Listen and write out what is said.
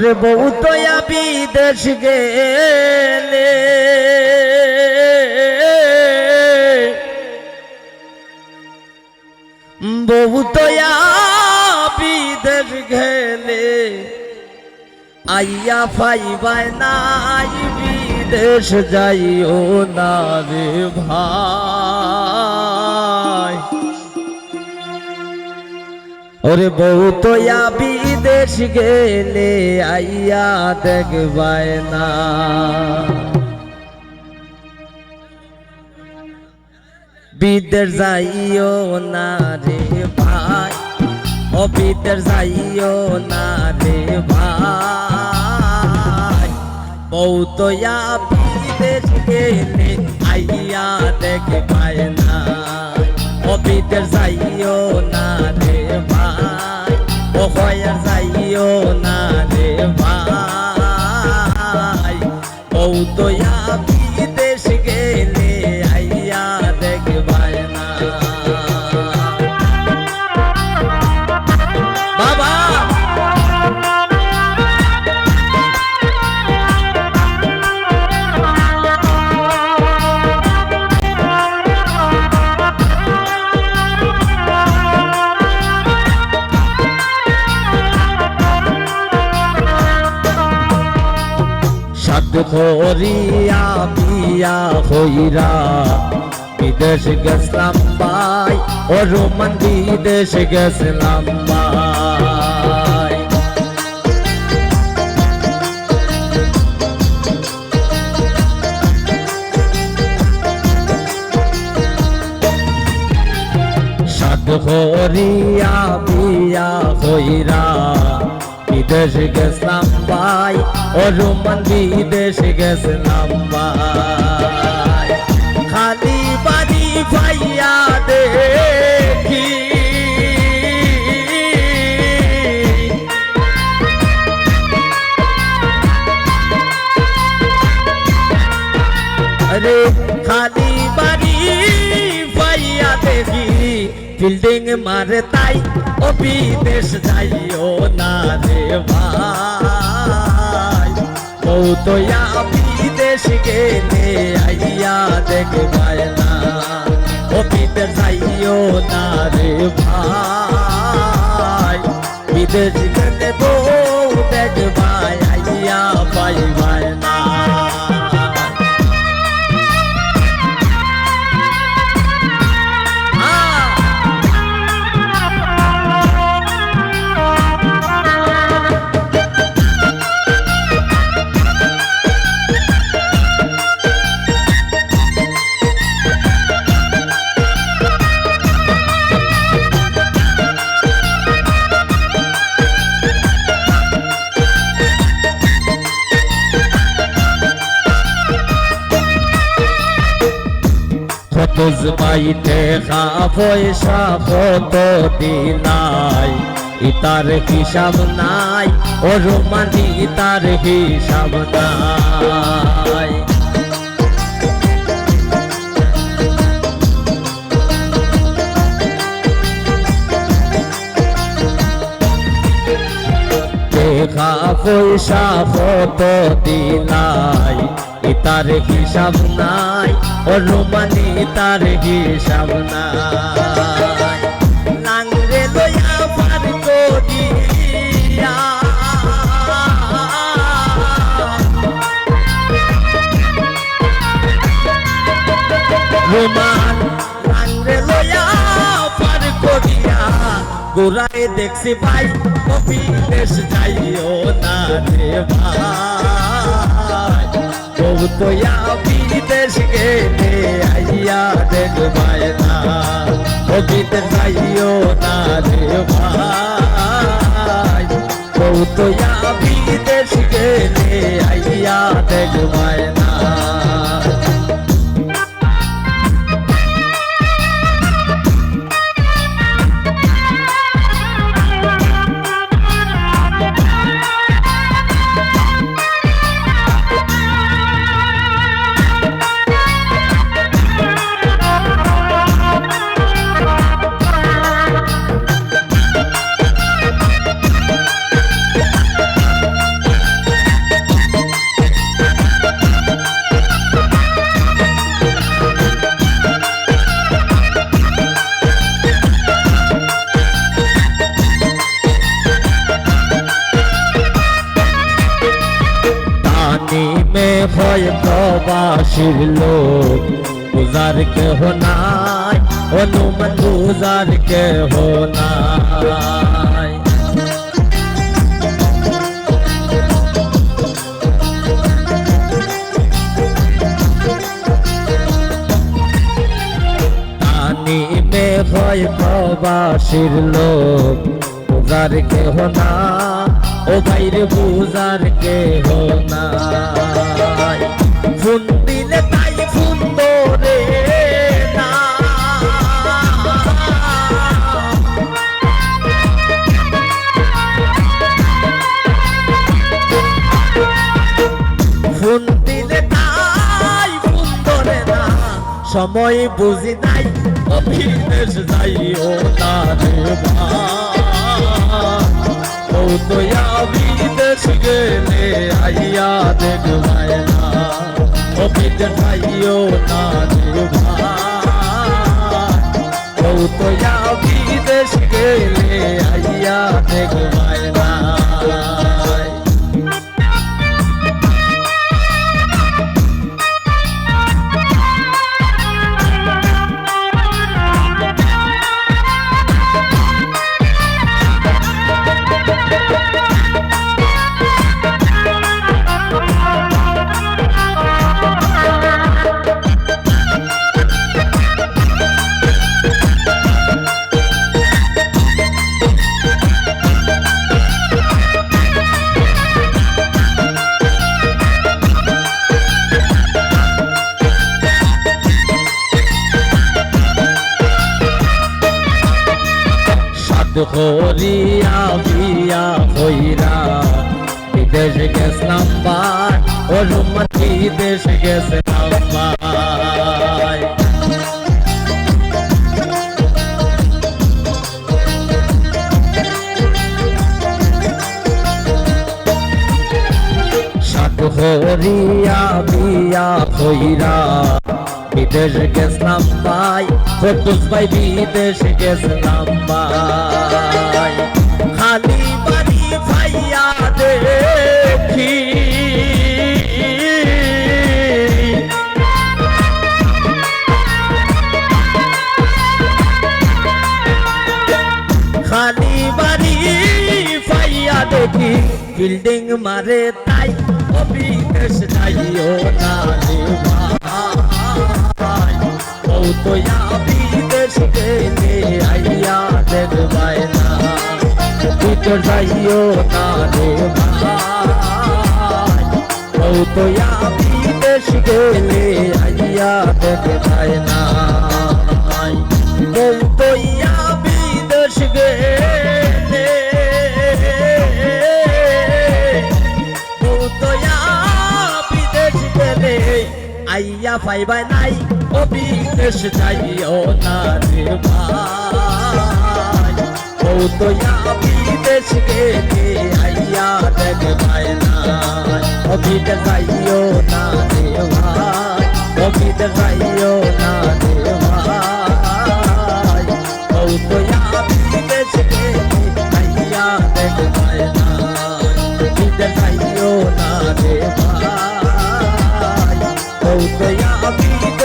ওরে বউ তো বিদেশ গেলে বউ তো বিদেশ গেলে আইয়া পাইবাই নাই বিদেশ যাইও না রে ভাই ওরে বউ তো বিদেশ গেলে আইয়া দেখবাই না বিদেশ যাইও না রে ভাই ও বিদেশ যাইও না রে ভাই বউ তো বিদেশ গেলে আইয়া দেখবাই না ও বিদেশ যাইও না রে ভাই ও হয়ার যাইও না রে ভাই বউ তো বিদেশ গেলে আইয়া দেখবাই না বাবা ধরিয়া বিয়া হইরা বিদেশ গেছলাম ভাই ও রোমান বিদেশ গেছলাম ভাই সাধ ধরিয়া বিয়া হইরা বিদেশ গেছলাম ভাই ও রোমান বিদেশ গেছলাম ভাই খালি বাড়ি ভাইয়া দেখি আরে খালি বাড়ি ভাইয়া দেখি বিল্ডিং মারে তাই ও বিদেশ যাইও না রে ভাই বউ তো বিদেশ গেলে আইয়া দেখবাই না ও বিদেশ যাইও না রে ভাই বিদেশ গেলে বউ দেখবাই আইয়া পাইবাই না তুজমাইতে খা পয়সা কত দিলাই ইতার হিসাব নাই ও রোমানি তার হিসাব নাই দেখা পয়সা কত দিলাই তার হিসাব নাই ও রোমানি তার হিসাব নাই লাংরে লইয়া পার করিয়া রোমান লাংরে লইয়া পার করিয়া গোড়ায় দেখছি ভাই ও বিদেশ যাইও না রে ভাই বউ তো বিদেশ গেলে আইয়া দেখবাই না ও বিদেশ যাইও না রে ভাই বউ তো বিদেশ গেলে আইয়া দেখবাই না হয় প্রবাসীর লোক বুঝার কেহ নাই অনুমান বুঝার কেহ নাই তানিমে হয় প্রবাসীর লোক বুঝার কেহ না ও বাইরে বুঝার কেহ নাই ফোন দিলে তাই ফোন ধরে না ফোন দিলে তাই ফোন ধরে না সময় বুঝি নাই অভিদেশ যাইও না রে ও তো বিদেশ গেলে আইয়া দেখবায় না ও বিদেশ যাইও না রে ও তো বিদেশ গেলে আইয়া দেখবায় না হরিয়া বিয়া হইরা বিদেশ গেছিলাম বার ওর বিদেশ গেছিলাম সাত হরিয়া বিয়া হইরা বিদেশ গেছিলাম ভাই ফতুস ভাই বিদেশ গেছিলাম ভাই খালি বাড়ি ভাইয়া দেখি খালি বাড়ি ভাইয়া দেখি বিল্ডিং মারে তাই বিদেশ যাইও না রে ভাই ও তো বিদেশ গেলে আইয়া দেখবায় না বিদেশ যাইও না রে ভাই ও তো বিদেশ গেলে আইয়া দেখবায় না ও তো বিদেশ গেলে আইয়া পাইবাই নাই ও বিদেশ যাইও না রে ভাই ও তো বিদেশ গেলে আইয়া দেখবায় না ও বিদেশ যাইও না রে ভাই ও বিদেশ যাইও না রে ভাই ও তো বিদেশ গেলে আইয়া দেখবায় না বিদেশ যাইও না রে ভাই Oh, the